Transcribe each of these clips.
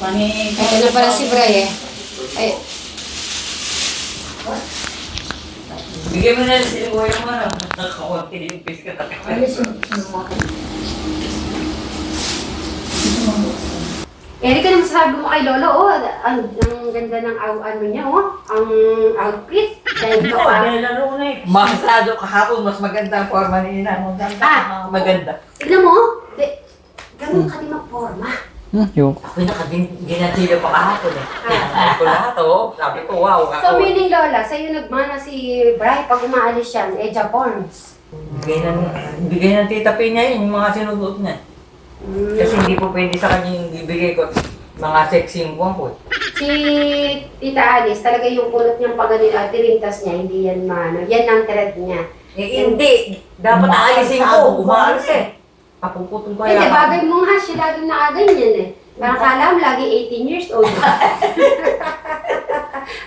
Ito na pala si Bray eh. Ay, Bigyan mo na rin sila kuya mo, ano? Nakakakunti yung face ka. Eric, ano masasabi mo kay Lolo? Oh, ang ganda ng ano niya, oh. Ang outfit. Dahil ka pa. Masado kahapon, mas maganda ang forma ni Ina. Maganda. Tignan mo, ganun ka din mag-forma. Yung Ako'y ginatilo pa kahapon eh. Kaya ko lahat, oh. Sabi ko, wow. So, meaning Lola, sa'yo nagmana si Bray pag umaalis yan, Japorns. Bigay ng tita P niya yun, yung mga sinusuot niya. Kasi hindi po pwede sa kanya yung ibigay ko. Mga sexy yung buwan ko. Si Tita Alice, talaga yung kulot niyang tirintas niya, hindi yan yan ang thread niya. Eh, hindi. Dapat aalisin ko. Umaalis eh. Papuputol ko Hindi, yan. bagay mo nga siya laging nakaganyan eh. Parang kala mo lagi 18 years old.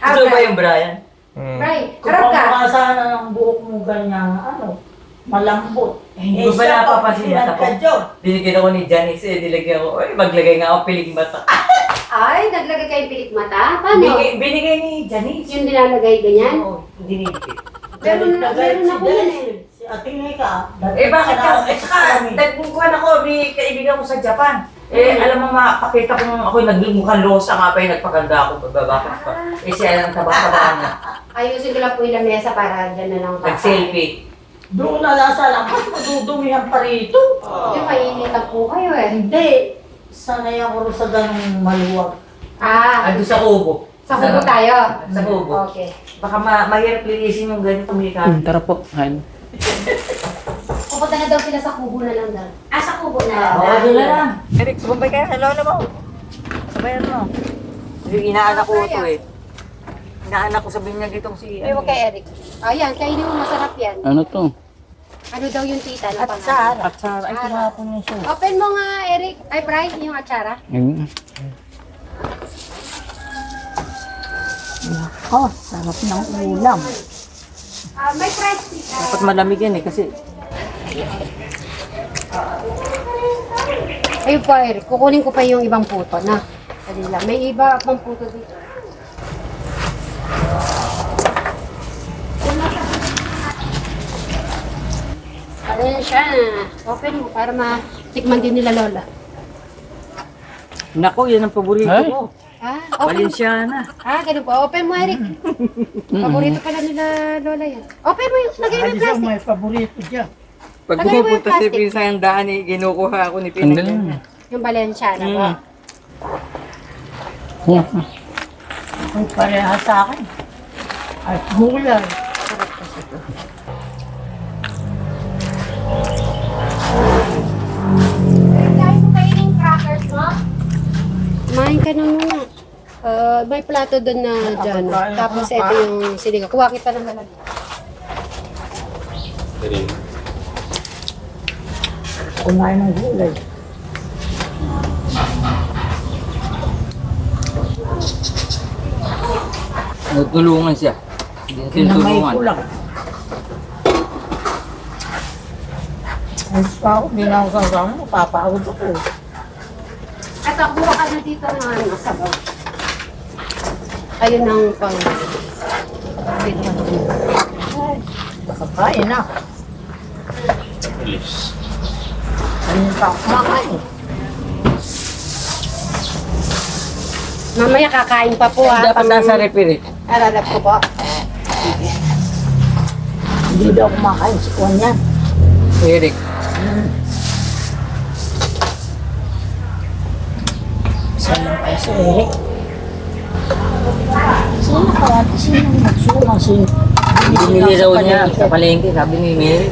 Ito ba yung Brian? Bray, Kung harap ka. sana ng buhok mo ganyan, malambot. Hindi ko ba napapansin na ako? Binigyan ako ni Janice eh. Dilagyan ko. Ay, maglagay nga ako piling mata. Ay, naglagay kayong pilik mata? Paano? Binigay ni Janice. Yung nilalagay ganyan? Oo, dinidikit. Meron na po yan eh. Si Ate Nika. Eh bakit ka? Eh saka, nagbukuhan ako, may kaibigan ko sa Japan. Eh alam mo makakita ko nung ako nagmukhang losa nga pa yung nagpaganda ako pagbabakot pa. Eh siya lang tabak-tabakan niya. Ayusin ko lang po yung lamesa para dyan na lang Nag-selfie. Doon na lang sa lakas, madudumihan pa rito. Yung mainitan po kayo eh. Hindi. Sanay ako rin sa ganung maluwag. Ando sa kubo. Sa kubo tayo? Sa kubo. Okay. Baka mahirap linisin yung ganito may kami. tara po. Kain. Pupunta na daw sila sa kubo na lang daw. Sa kubo na lang. Oo, doon na lang. Eric, sumabay ka na. Lola mo. Sabayan mo. Yung inaanak ko ito eh. Inaanak ko sabihin niya ditong si... Ay, huwag kay Eric. Ayan, kainin mo, masarap yan. Ano to? Ano daw yung tita na pangalan? Sara. At sa... Ay, tinapon niya siya. Open mo nga, Eric. Ay, Bray, yung atsara. Ayun. Sarap ng ulam. May price, tita. Dapat malamig yan eh kasi... Ayun po, Eric. Kukunin ko pa yung ibang puto na. Dali lang. May iba pang puto dito. Ayan siya. Open mo para matikman din nila Lola. Nako, yan ang paborito Ay. ko. Open. Valenciana. Ganun po. Open mo, Eric. Paborito pala nila Lola yan. Open mo yung lagay mo yung plastic. May paborito dyan. Pag Tagay mo yung pumupunta si plastic. Pinsa yung daan eh, ginukuha ako ni Ang Pinsa. galing. Yung Valenciana po. Yeah. May pareha sa akin. At gulay. Dahil mo kainin crackers mo? Kumain ka na muna. May plato doon na dyan. Tapos ito yung siliga. Kuha kita ng malamig. Kumain ng gulay. Nagtulungan siya. Hindi natin Kinamay tulungan. ko lang. Ayos pa ako, hindi na ako sasama, mapapagod ako. At kuha ka na dito ng ano, sabaw. Ayun ang pang... Nakakain na. Ayun pa ako kumakain. Mamaya kakain pa po ha. Dapat nasa refill eh. Ararap ko po. Hindi daw kumakain si Juan yan. Eric. Saan lang kaya si Eric? Sino kaya? Sino nagsuma? Sino? Binili raw niya sa palengke, sabi ni Mary.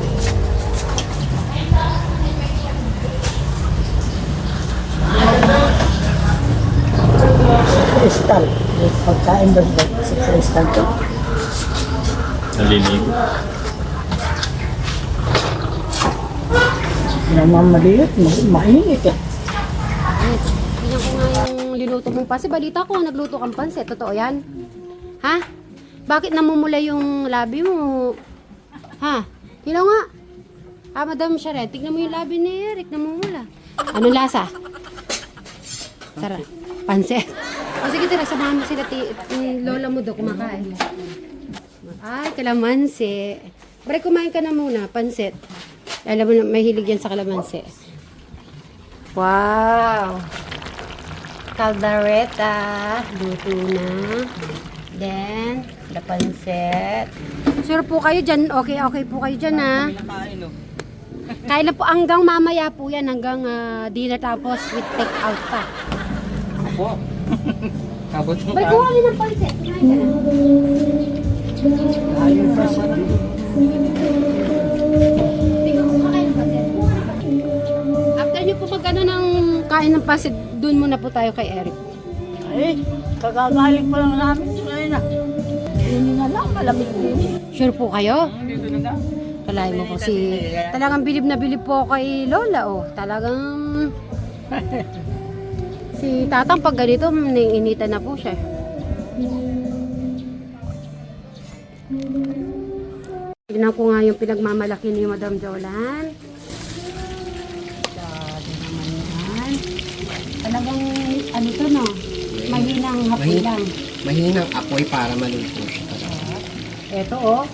Crystal. May pagkain ba si Crystal to? Naliligo. Namamaliit, mainit eh. Tingnan ko nga yung linuto mong pansit. Balita ko, nagluto kang pansit. Totoo yan? Ha? Bakit namumula yung labi mo? Ha? Tingnan nga. Madam Sharet, tignan mo yung labi ni Eric, namumula. Anong lasa? Sarap. Pansit. O sige, tira, samahan mo sila lola mo do kumakain. Ay, kalamansi. Bari, kumain ka na muna, pansit. Alam mo na, may hilig yan sa kalamansi. Wow! Caldereta. Luto na. Then, the pansit. Sure po kayo dyan. Okay po kayo dyan, ha? Nakain, no? Kain na po hanggang mamaya po yan. Hanggang dinner tapos with take out pa. Opo. Tapos mo Bari, kuha ng pansit. Kumain ka na. Ayun pa siya. After nyo po magano ng kain ng pasit, doon muna po tayo kay Eric. Ay, kagagaling pa lang namin. Ayun na. Hindi na lang, malamig din. Sure po kayo? dito na lang. Kalay mo po si... Talagang bilib na bilib po kay Lola, oh. Talagang... si Tatang pag ganito, iniinitan na po siya. Tignan ko nga yung pinagmamalaki ni Madam Jolan. Grabe naman yan. Talagang, ano to no? Mahinang hapon lang. Mahinang apoy para maluto siya. Eto oh.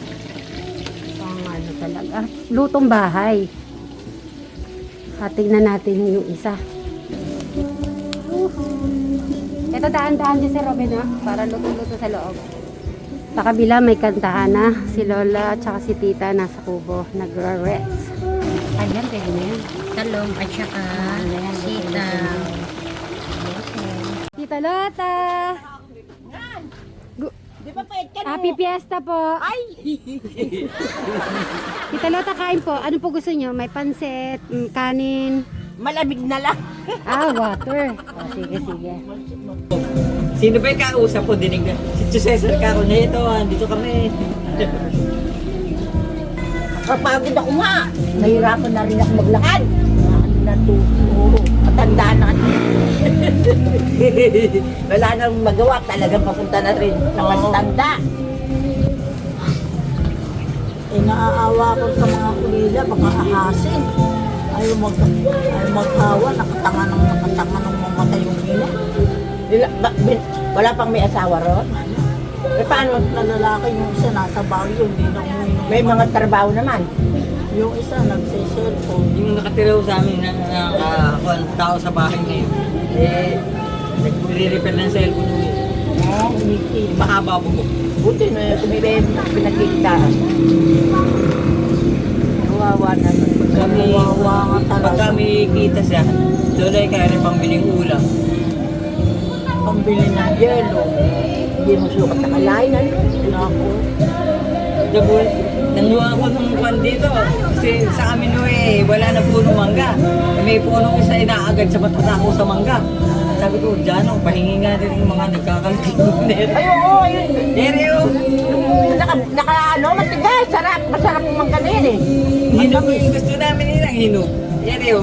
Ang ano talaga. Lutong bahay. Tingnan natin yung isa. Ito daan-daan din si Robin ha. Para luto-luto sa loob. Sa kabila may kantahan na. Si Lola at saka si Tita nasa kubo. Nagra-rest. Ayan, pwede na yan. Talong at saka sitaw. Tita Lota! Di ba pwede ka Happy Fiesta po! Ay! Tita Lota, kain po. Ano po gusto nyo? May pansit, kanin. Malamig na lang. Water. Sige. Sino ba yung kausap ko? Dinig na. Si Cesar Caro na ito. Dito kami. Kapagod ako nga. Nahirapan na rin ako maglakad. Ano na to? Oo. Matandaan na. Wala nang magawa. Talagang papunta na rin sa matanda. Naaawa ko sa mga kulila. Baka ahasin. Ayaw maghawa. Nakatanga ng mamatay yung ina. Wala pang may asawa ron? Paano na lalaki yung isa nasa Baguio, hindi na umuwi. May mga trabaho naman. Yung isa nagsiselfone. Yung nakatira sa amin na tao sa bahay ngayon. Nagre-repair ng cellphone yun. Mahaba po po. Buti na kumibay pinagkita. Kawawa na. Kawawa nga talaga. Pag kami kita siya, doon ay kaya rin pambiling ulam. Pambili ng yelo. Hindi mo sukat na kalain. Ano ako? Dabul, nanguha ako ng kwan dito. Kasi sa amin wala na puno mangga. May puno isa inaagad sa matata ko sa mangga. Sabi ko, Jano, pahingi nga din yung mga nagkakalagay. Ay, oo, ayun. Nereo! Matigas, sarap. Masarap yung mangganin eh. Hinog yung gusto namin nilang hinog. Nereo!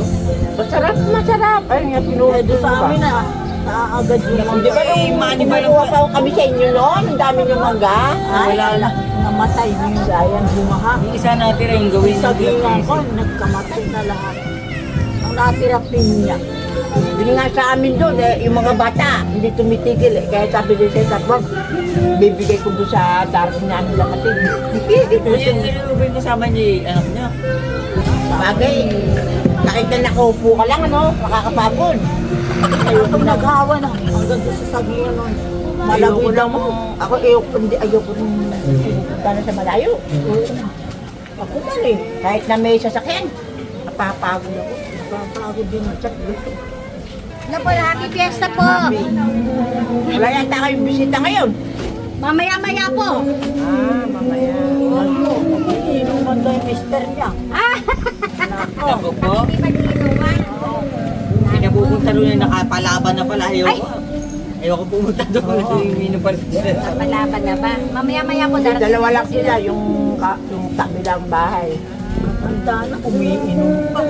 Masarap. Ay, nga pinuha doon sa amin na. Naagad yung mangga. Di ba yung mani ba lang Kumuha pa kami sa inyo noon. Ang dami yung mangga. Wala na. Namatay yung sayang bumaha. Yung isa natira yung gawin Sa ng ginang ko, nagkamatay na lahat. Ang natira pinya. Yun nga sa amin doon, yung mga bata, hindi tumitigil eh. Kaya sabi din sa wag, bibigay ko doon sa darating namin lakatid. Yung nilubin kasama niya anak niya. Bagay, nakita na kaupo ka lang, ano, makakapagod. Ayoko naghawa na, hanggang doon sa sabihan nun. Malagoy lang mo. Ako, ayoko rin pupunta na sa malayo. Ako man eh, kahit na may sasakyan, napapagod ako. Napapagod din ang chat dito. Ano po, happy fiesta po. Wala yata kayong bisita ngayon. Mamaya-maya po. Mamaya. Inuman daw yung mister niya. Ako po, Di ba diinuman? pinapupunta doon na nakapalaban na pala. Ayoko pumunta doon. Yung pa rin sila. Palaban na ba? Mamaya-maya po darating. Dalawa lang sila, yung kabilang bahay. Handa na, umiinom pa.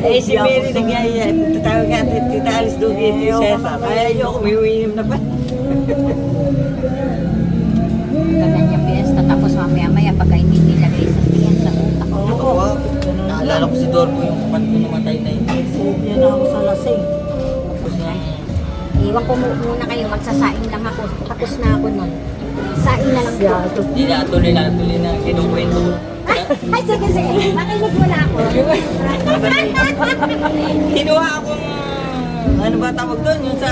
Si Mary nagyaya. Tatawag nga, Tita Alice doon kay Cesar. Kaya ayoko, may uwinim na pa. Ganun yung fiesta. Tapos mamaya-maya pagka hindi nilagay sa tiyan sa utak. Ako, naalala ko si Dormo yung kapatid ko namatay na yun. Yan ako sa lasing. Tapos Iwan ko muna kayo, magsasaing lang ako. Tapos na ako nun. Saing na lang po. Hindi na tuloy na kinukwento ko. Ay, sige. Makinig muna ako. Kinuha akong, ano ba tawag doon? Yung sa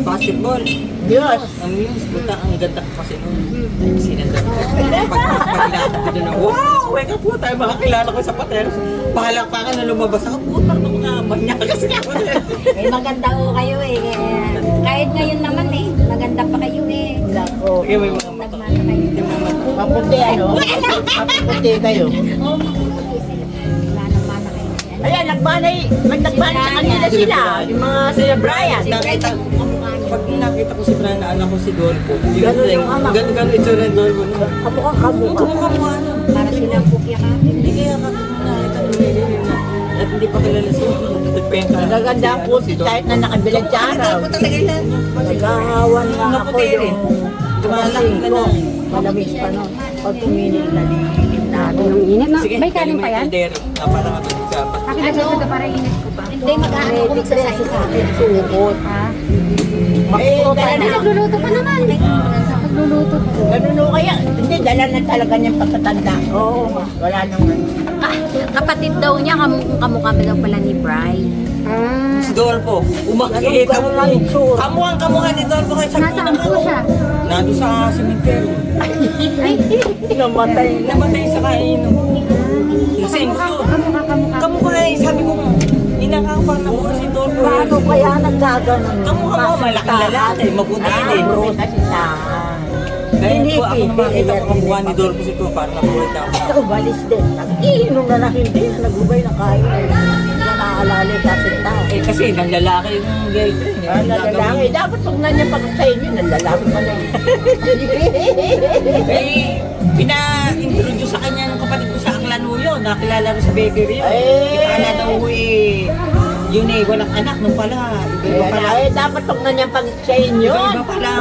basketball. Diyos. Ang news, puta, ang ganda ko kasi noon. Sinanda ko. Pagkilata ko doon, wow! Wake up po tayo, makakilala ko sa pateros. Palakpakan na lumabas ako, puta ng mga manyakas nga ako. Eh, maganda ko kayo eh. Kahit ngayon naman eh. Maganda pa kayo eh. Nako. Kaya may mga mata. Nagmana kayo. May mga mata. Maputi ano? Maputi kayo. Oo, mapuputi sila. Mana kayo. Ayan, nagbana sa kanila sila. Yung mga sila Brian. Nakita, Kamukha niyo. pag nakita ko si Brian, anak ko si Dolpo. Ganun yung anak. Ganun itsura ng Dolpo. Kamukha. Kamukha ano. Para silang pukya ka. Hindi kaya nakita ng Mili at hindi pa kilala si Penka. Nagaganda ang puti kahit na nakabilad sa araw. Ako talaga yan. Naghahawan nga ako Naputi rin. yung Tumalaki na lang. malamig pa no. Pag tumingin na Grabe yung init. No? Sige, May kanin pa yan? kaldero. Para matuloy ka. Pakilagay ko ito para init ko pa. Hindi, mag-ano ko magsasaing sa akin. sukot. Ha? Eh, dala Ay, na. nagluluto pa naman. Nagluluto pa. Ganun o kaya. Hindi, dala na talaga niyang pagkatanda. Oo. Wala naman. Kapatid daw niya, kamukha daw pala ni Bri. Ah. Si Dolpo, umakikita mo lang. Kamuhang ni Dolpo kayo sa Nasaan po siya? Nandun sa cemetery. Namatay. Namatay sa kainom. Kasi gusto. Kamukha. Kamukha eh, sabi ko, inakapang na muna si Dolpo. Paano kaya nagkaganon? Kamukha mo, malaking lalaki, mabuti din. Bruta sila. Kaya Hindi, po ako hindi, namakita ko hindi. kamukha ni Dolpo si Tuwa para nabulit ako. Ako balis din. Nag-iinom na hindi na nagubay na kain. Hindi na naaalala kasi tao. Eh kasi nang lalaki yung girlfriend. Ah, nalalaki. Dapat pag na niya pagkain yun, nalalaki pa na yun. Eh, pina-introduce sa kanya ng kapatid ko sa Aklanuyo. Nakilala ko sa bakery yun. Eh. Ikala daw eh, yun eh, walang anak nung pala. Iba Kaya pala. na, dapat pag na niya pagkain yun. Iba pala.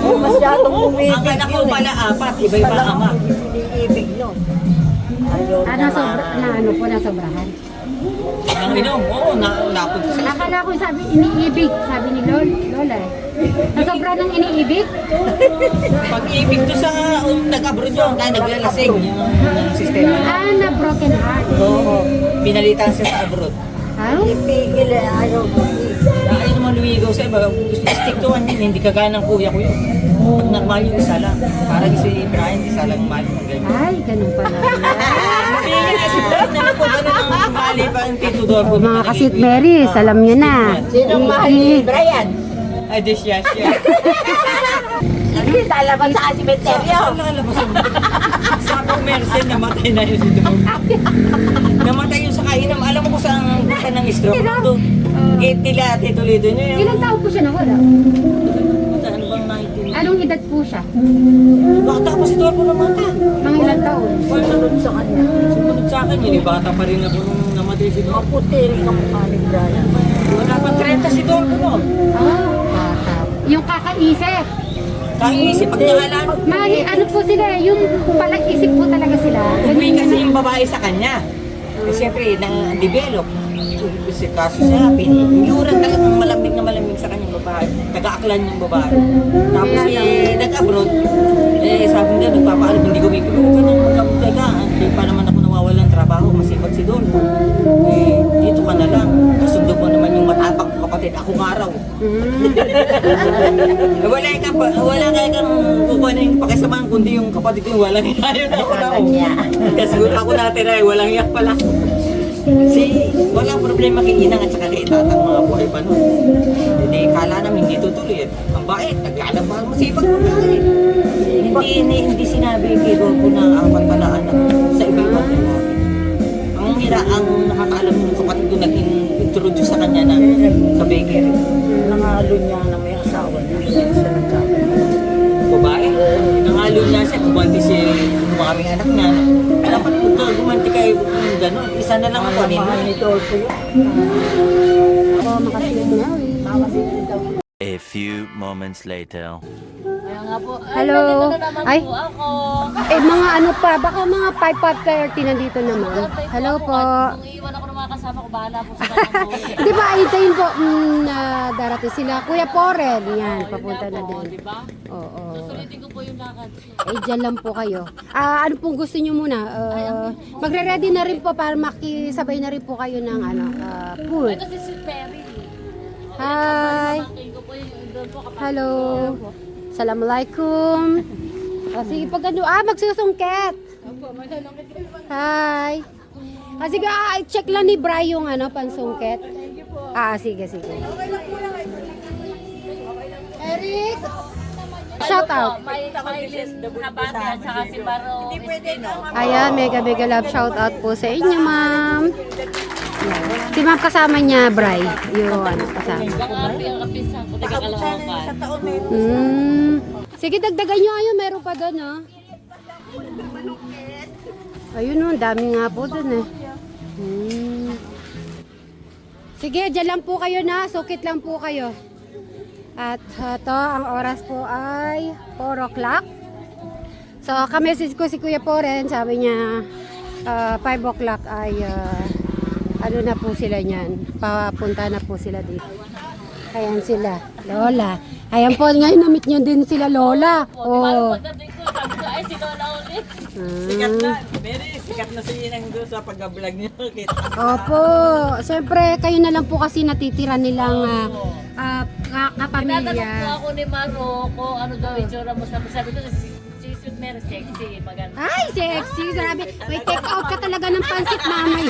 Oo, masyadong umibig Ang anak ko yun eh. pala apat, iba-iba Talagang ama. Iniibig yun. Ayaw Ah, ano po, nasobrahan. Ang inom, oo, napunta sa Akala ko sabi iniibig, sabi ni Lola eh. Nasobra ng iniibig? pag-ibig to sa nag-abroad yun, kaya naglalasing yung sistema. Ah, na broken heart. Oo, pinalitan siya sa abroad. Ah? Ipigil eh, ayaw mo. Ayaw naman lumigaw sa iba, gusto stick to one din, hindi kagaya ng kuya ko yun. Pag nagmahal yung isa lang, parang si Brian, isa lang mahal ng ganyan. Ay, ganun pala. Hindi nga si Brian, naman po, ganun ang mali pa ang Tito Dorpo. Mga kasit Marys, alam nyo na. Sinong mahal ni Brian? Ay, di siya. Hindi, lalabas sa simenteryo. Saan nakalabas yung sa Merced, namatay na yun si Dorpo. Namatay yun sa kainam. Alam mo kung saan ng stroke doon? Gate nila, Tito Lido niya yung... Ilang taon po siya nawala? Ano bang 19? Anong edad po siya? Bata pa si Dorpo namatay. Mga ilang taon? Sunod sa kanya. Sumunod sa akin yun, bata pa rin ako nung namatay si Dorpo. Maputi rin ang mukha ni Brian. Wala pang 30 si Dorpo noon. Ah, bata. Yung kakaisip. Kaisip, pag nangalan, Ano po sila, yung palag-isip po talaga sila. may kasi yung babae sa kanya. Kasi siyempre, nang-develop. Kasi kaso siya, pinuran talagang malamig na malamig sa kanyang babae. Taga-aklan yung babae. Tapos nag-abroad, sabi nila, nagpapaalam, hindi gumigulong ka ng magkabudagaan. Hindi pa naman ako nawawalan ng trabaho, masipag si Dolpo. Dito ka na lang. Kasundo mo naman yung matapang ko kapatid, ako nga raw. Wala kang kukuha na yung pakisamahan, kundi yung kapatid ko, walang ayaw na ako na ako. Kasi ako natira, walang iyak pala. Kasi walang problema kay Inang at saka kay Tatang mga buhay pa nun. Hindi, kala namin hindi tutuloy. Ang bait, naglalab pa, masipag mo na eh. Hindi sinabi kay Dolpo na apat pala anak sa iba-ibang lalaki. Ang nakakaalam ng kapatid ko nag-introduce sa kanya na sa bakery. Nangalo niya na may asawa niya. Sa nagkakaroon. Babae, nangalo niya siya, gumanti si aming anak niya. Dapat po gumanti kayo kung gano'n. Isa na lang ako, Mahal ni Dolpo yun. Oo, makasilip na eh. A few moments later. Hello. Ay. Mga ano pa, baka mga 5:30 nandito naman. Hello po. Kung iiwan ako ng mga kasama ko, bahala po sa kanyang buhay. Di ba, hintayin po na darating Pati sila Kuya Porel. Yan, papunta na din. Oo. Susulitin ko po yung lakad. Eh, dyan lang po kayo. Ano pong gusto nyo muna? Magre-ready na rin po para makisabay na rin po kayo ng food. Ito si Sweet Mary. Hi! Pamangkin ko po yung doon po kapag. Hello! Assalamualaikum! Sige, pag ano, magsusungket! Hi! Sige, i-check lang ni Bri yung pansungket. Sige. Eric! Shout out! May Habate at saka si Baro. Hindi pwede, no? Ayan, mega love shout out po sa inyo, ma'am. Yan. Si ma'am kasama niya, Bri. Yung kasama. Ang kapisan ko, nagkakalawakan. Sige, dagdagan nyo. Ayun, meron pa doon, oh. Ayun, oh, dami nga po doon, eh. Sige, dyan lang po kayo na. Sukit lang po kayo. At ito, ang oras po ay 4 o'clock. So, ka-message ko si Kuya Poren. Sabi niya, 5 o'clock ay, ano na po sila niyan. Papunta na po sila dito. Ayan sila, Lola. Ayan po, ngayon na-meet nyo din sila, Lola. Oh. Pagdating ko, sabi ko, ay, si Lola ulit. Sikat na. Very sikat na si Inang doon sa pag-vlog niyo. Kita. Opo. Siyempre, kayo na lang po kasi natitira nilang Tinatanong po kapamilya. ako ni Maro kung ano daw itsura mo. Sabi ko, si Sweet Mary sexy, maganda. Ay, sexy. Sabi, may take out ka talaga ng pansit, mamay.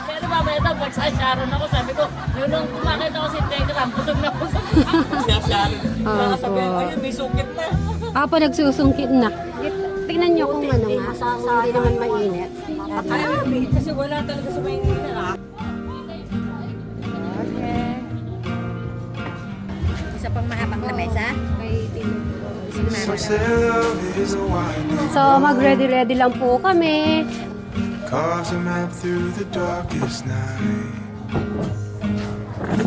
Pero mamaya daw, magsasharon ako. Sabi ko, nung kumakita ko si Tegram, busog na busog. Siya. Baka Opo. sabihin, ayun, may sukit na. Ako nagsusungkit na. Tingnan nyo kung ano nga. Hindi naman mainit. Ay, kasi wala talaga sa Maynila. Okay. Isa pang mahabang na mesa. So, mag-ready lang po kami. Carves a map through the darkest night.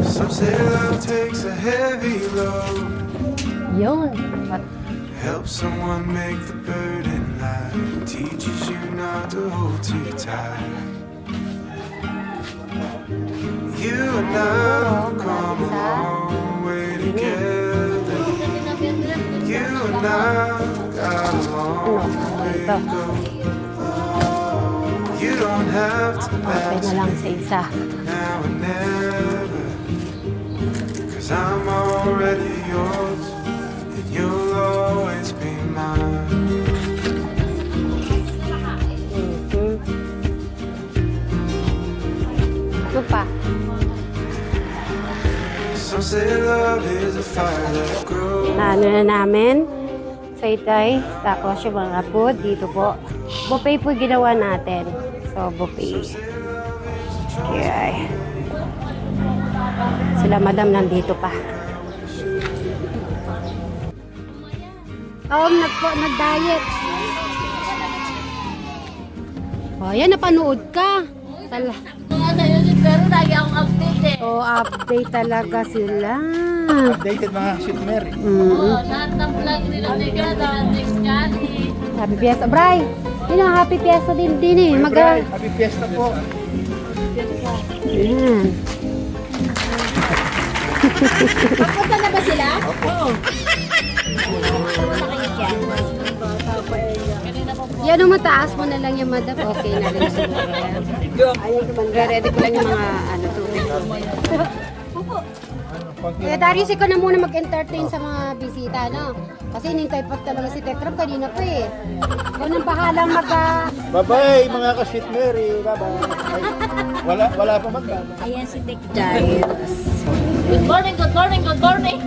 Some say love takes a heavy load, Yun. helps someone make the burden light, teaches you not to hold too tight. You and I have come a long way together. You and I got a long way to go. You don't have to Okay ask na lang me sa isa. now and never, 'cause I'm already yours and you'll always be mine. Ito pa. Some say love is a fire that grows. Ano na namin? Sa itay. Tapos yung mga food dito po. Buffet po ginawa natin. So, buffet. Okay. Sila madam nandito pa. Nag-diet. Oh, yan, napanood ka. Mga sa'yo, pero lagi akong update eh. Oh, update talaga sila. Updated mga Sweet Mary. Oo, lahat ng vlog nila Tiga, dating Johnny. Happy Fiesta. Bray, yun ang happy Fiesta din eh. Happy Fiesta po. Yan. Papunta na ba sila? Yan ang mataas mo na lang yung madam. Okay na rin siguro. Magre-ready ko lang yung mga tubig. Kaya Darius, ikaw na muna mag-entertain sa mga bisita, no? Kasi nintay pa talaga si Tekram kanina pa eh. Ikaw nang bahalang Bye-bye mga ka-Sweet Mary. Bye-bye. Wala pa magkano. Ayan si Dick Giles. Good morning, good morning, good morning.